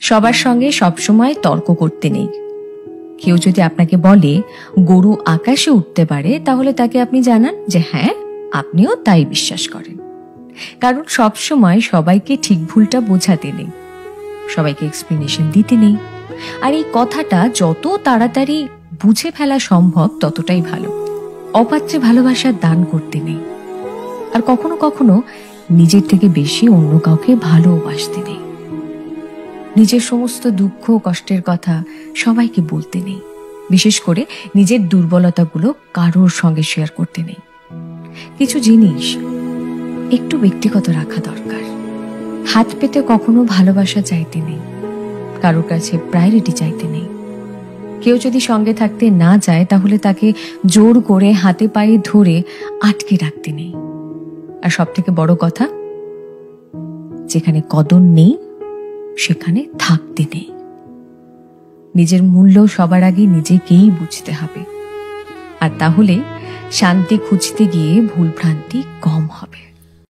সবার সঙ্গে সবসময় তর্ক করতে নেই। কেউ যদি আপনাকে বলে গরু আকাশে উঠতে পারে, তাহলে তাকে আপনি জানান যে হ্যাঁ, আপনিও তাই বিশ্বাস করেন। কারণ সবসময় সবাইকে ঠিক ভুলটা বোঝাতে নেই, সবাইকে এক্সপ্লেনেশন দিতে নেই। আর এই কথাটা যত তাড়াতাড়ি বুঝে ফেলা সম্ভব ততটাই ভালো। অপাত্রে ভালোবাসার দান করতে নেই। আর কখনো কখনো নিজের থেকে বেশি অন্য কাউকে ভালোবাসতে নেই। নিজের সমস্ত দুঃখ কষ্টের কথা সবাইকে বলতে নেই। বিশেষ করে নিজের দুর্বলতাগুলো কারোর সঙ্গে শেয়ার করতে নেই। কিছু জিনিস একটু ব্যক্তিগত রাখা দরকার। হাত পেতে কখনো ভালোবাসা চাইতে নেই, কারোর কাছে প্রায়োরিটি চাইতে নেই। কেউ যদি সঙ্গে থাকতে না চায়, তাহলে তাকে জোর করে হাতে পায়ে ধরে আটকে রাখতে নেই। আর সব থেকে বড় কথা, যেখানে কদর নেই সেখানে থাকতে নেই। নিজের মূল্য সবার আগে নিজেকেই বুঝতে হবে। আর তাহলে শান্তি খুঁজতে গিয়ে ভুল ভ্রান্তি কম হবে।